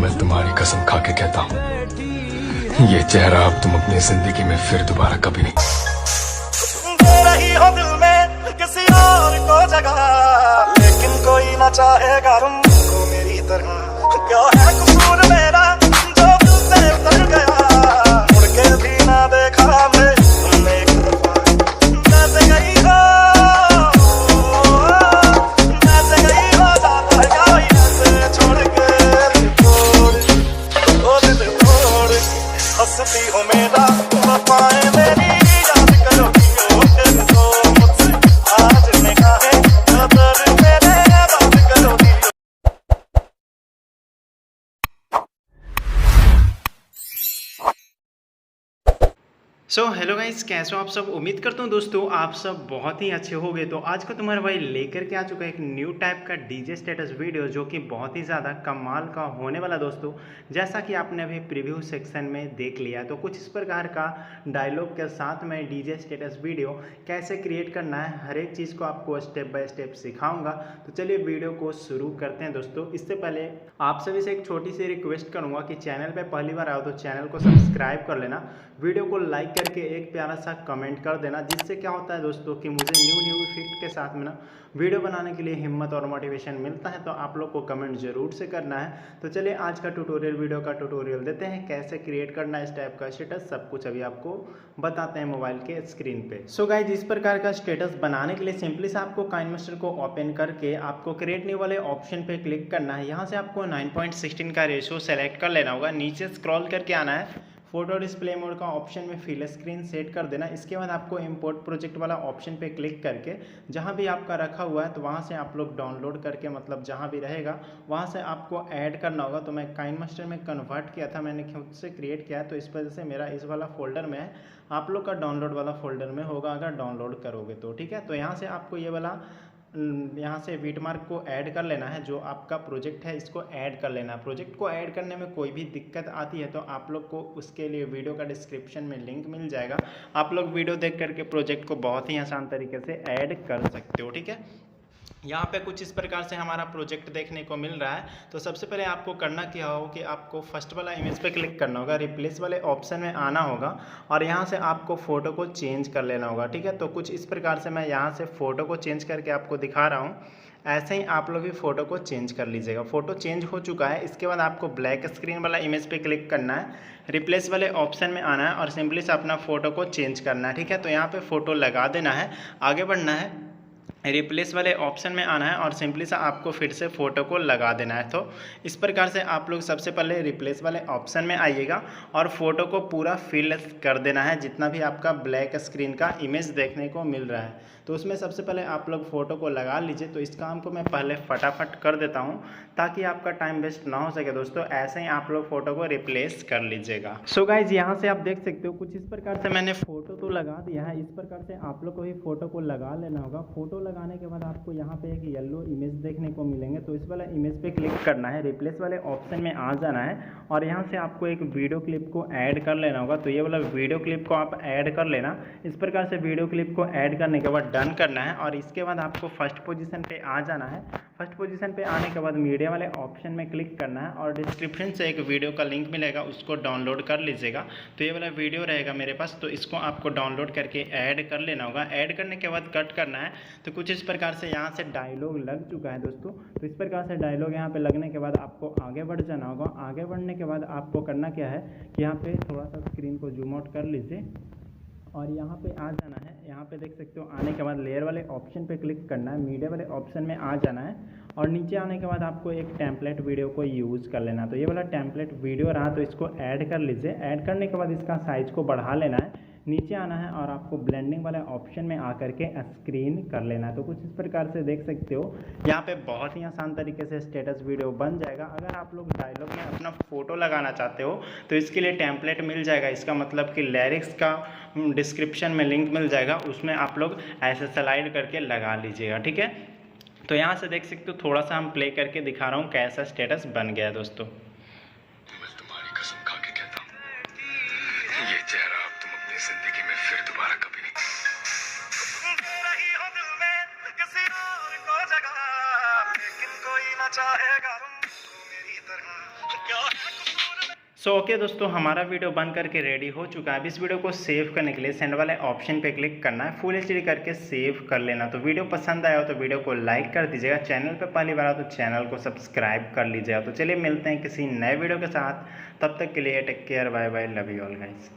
मैं तुम्हारी कसम खा के कहता हूँ, ये चेहरा अब तुम अपनी जिंदगी में फिर दोबारा कभी नहीं दे रही हो दिल में किसी और को जगह, लेकिन कोई ना चाहेगा तुमको मेरी तरह। क्या है कसूर मेरा जो दिल से उतर गया, मुड़ के भी ना देखा मैं तुमने एक दफा। जैसे गई हो जाता है क्या वही ऐसे छोड़ के तोड़, ओ दिल तोड़। हंसती हो मेरा वफाएं मेरी याद करोगी हो फिर तो मुझसे आज निगाहें कदर मेरे बात करोगी। सो हेलो गाइस, कैसे हो आप सब। उम्मीद करता हूँ दोस्तों आप सब बहुत ही अच्छे होंगे। तो आज का तुम्हारा भाई लेकर के आ चुका है एक न्यू टाइप का डीजे स्टेटस वीडियो, जो कि बहुत ही ज़्यादा कमाल का होने वाला दोस्तों। जैसा कि आपने अभी प्रीव्यू सेक्शन में देख लिया, तो कुछ इस प्रकार का डायलॉग के साथ में डीजे स्टेटस वीडियो कैसे क्रिएट करना है, हर एक चीज़ को आपको स्टेप बाय स्टेप सिखाऊंगा। तो चलिए वीडियो को शुरू करते हैं दोस्तों। इससे पहले आप सभी से एक छोटी सी रिक्वेस्ट करूँगा कि चैनल पर पहली बार आओ तो चैनल को सब्सक्राइब कर लेना, वीडियो को लाइक करके एक प्यारा सा कमेंट कर देना, जिससे क्या होता है दोस्तों कि मुझे न्यू इफेक्ट के साथ में ना वीडियो बनाने के लिए हिम्मत और मोटिवेशन मिलता है। तो आप लोग को कमेंट जरूर से करना है। तो चलिए आज का ट्यूटोरियल वीडियो का ट्यूटोरियल देते हैं, कैसे क्रिएट करना है इस टाइप का स्टेटस, सब कुछ अभी आपको बताते हैं मोबाइल के स्क्रीन पे। सो गाइज, इस प्रकार का स्टेटस बनाने के लिए सिंपली से आपको काइनमास्टर को ओपन करके आपको क्रिएट न्यू वाले ऑप्शन पे क्लिक करना है। यहाँ से आपको 9:16 का रेशो सेलेक्ट कर लेना होगा, नीचे स्क्रॉल करके आना है, फोटो डिस्प्ले मोड का ऑप्शन में फिल स्क्रीन सेट कर देना। इसके बाद आपको इंपोर्ट प्रोजेक्ट वाला ऑप्शन पे क्लिक करके जहाँ भी आपका रखा हुआ है तो वहाँ से आप लोग डाउनलोड करके, मतलब जहाँ भी रहेगा वहाँ से आपको ऐड करना होगा। तो मैं काइनमास्टर में कन्वर्ट किया था, मैंने खुद से क्रिएट किया है, तो इस वजह से मेरा इस वाला फोल्डर में है। आप लोग का डाउनलोड वाला फोल्डर में होगा अगर डाउनलोड करोगे तो, ठीक है। तो यहाँ से आपको ये वाला यहाँ से वीटमार्क को ऐड कर लेना है, जो आपका प्रोजेक्ट है इसको ऐड कर लेना है। प्रोजेक्ट को ऐड करने में कोई भी दिक्कत आती है तो आप लोग को उसके लिए वीडियो का डिस्क्रिप्शन में लिंक मिल जाएगा, आप लोग वीडियो देख करके प्रोजेक्ट को बहुत ही आसान तरीके से ऐड कर सकते हो, ठीक है। यहाँ पे कुछ इस प्रकार से हमारा प्रोजेक्ट देखने को मिल रहा है। तो सबसे पहले आपको करना क्या हो कि आपको फर्स्ट वाला इमेज पे क्लिक करना होगा, रिप्लेस वाले ऑप्शन में आना होगा और यहाँ से आपको फ़ोटो को चेंज कर लेना होगा, ठीक है। तो कुछ इस प्रकार से मैं यहाँ से फ़ोटो को चेंज करके आपको दिखा रहा हूँ। ऐसे ही आप लोग भी फ़ोटो को चेंज कर लीजिएगा। फ़ोटो चेंज हो चुका है। इसके बाद आपको ब्लैक स्क्रीन वाला इमेज पे क्लिक करना है, रिप्लेस वाले ऑप्शन में आना है और सिंपली से अपना फ़ोटो को चेंज करना है, ठीक है। तो यहाँ पे फ़ोटो लगा देना है, आगे बढ़ना है, रिप्लेस वाले ऑप्शन में आना है और सिंपली सा आपको फिर से फ़ोटो को लगा देना है। तो इस प्रकार से आप लोग सबसे पहले रिप्लेस वाले ऑप्शन में आइएगा और फ़ोटो को पूरा फिल कर देना है, जितना भी आपका ब्लैक स्क्रीन का इमेज देखने को मिल रहा है। तो उसमें सबसे पहले आप लोग फ़ोटो को लगा लीजिए। तो इस काम को मैं पहले फटाफट कर देता हूँ ताकि आपका टाइम वेस्ट ना हो सके दोस्तों। ऐसे ही आप लोग फ़ोटो को रिप्लेस कर लीजिएगा। सो गाइज, यहाँ से आप देख सकते हो कुछ इस प्रकार से मैंने फ़ोटो तो लगा दिया है। इस प्रकार से आप लोग को भी फ़ोटो को लगा लेना होगा। फ़ोटो लगाने के बाद आपको यहाँ पे एक येलो इमेज देखने को मिलेंगे, तो इस वाला इमेज पे क्लिक करना है, रिप्लेस वाले ऑप्शन में आ जाना है और यहाँ से आपको एक वीडियो क्लिप को ऐड कर लेना होगा। तो ये वाला वीडियो क्लिप को आप ऐड कर लेना। इस प्रकार से वीडियो क्लिप को ऐड करने के बाद डन करना है और इसके बाद आपको फर्स्ट पोजीशन पे आ जाना है। फर्स्ट पोजीशन पे आने के बाद मीडिया वाले ऑप्शन में क्लिक करना है और डिस्क्रिप्शन से एक वीडियो का लिंक मिलेगा, उसको डाउनलोड कर लीजिएगा। तो ये वाला वीडियो रहेगा मेरे पास, तो इसको आपको डाउनलोड करके ऐड कर लेना होगा। ऐड करने के बाद कट करना है। तो कुछ इस प्रकार से यहाँ से डायलॉग लग चुका है दोस्तों। तो इस प्रकार से डायलॉग यहाँ पे लगने के बाद आपको आगे बढ़ जाना होगा। आगे बढ़ने के बाद आपको करना क्या है कि यहाँ पे थोड़ा सा स्क्रीन को जूम आउट कर लीजिए और यहाँ पे आ जाना है। यहाँ पे देख सकते हो, आने के बाद लेयर वाले ऑप्शन पे क्लिक करना है, मीडिया वाले ऑप्शन में आ जाना है और नीचे आने के बाद आपको एक टेम्पलेट वीडियो को यूज़ कर लेना। तो ये वाला टेम्पलेट वीडियो रहा, तो इसको ऐड कर लीजिए। ऐड करने के बाद इसका साइज़ को बढ़ा लेना है, नीचे आना है और आपको ब्लेंडिंग वाले ऑप्शन में आकर के स्क्रीन कर लेना है। तो कुछ इस प्रकार से देख सकते हो, यहाँ पे बहुत ही आसान तरीके से स्टेटस वीडियो बन जाएगा। अगर आप लोग डायलॉग में अपना फ़ोटो लगाना चाहते हो तो इसके लिए टेम्पलेट मिल जाएगा। इसका मतलब कि लिरिक्स का डिस्क्रिप्शन में लिंक मिल जाएगा, उसमें आप लोग ऐसे स्लाइड करके लगा लीजिएगा, ठीक है। तो यहाँ से देख सकते हो, थोड़ा सा हम प्ले करके दिखा रहा हूँ कैसा स्टेटस बन गया है दोस्तों। मैं तुम्हारी कसम खा के कहता हूँ, ये चेहरा अब तुम अपनी जिंदगी में फिर दोबारा कभी नहीं। दे रही हो दिल में किसी और को जगह, लेकिन कोई ना चाहेगा तुमको मेरी तरह। क्या है कसूर में सो ओके दोस्तों, हमारा वीडियो बन करके रेडी हो चुका है। अब इस वीडियो को सेव करने के लिए सेंड वाले ऑप्शन पे क्लिक करना है, फुल एचडी करके सेव कर लेना। तो वीडियो पसंद आया हो तो वीडियो को लाइक कर दीजिएगा, चैनल पे पहली बार हो तो चैनल को सब्सक्राइब कर लीजिएगा। तो चलिए मिलते हैं किसी नए वीडियो के साथ, तब तक के लिए take care, bye bye, love you all guys.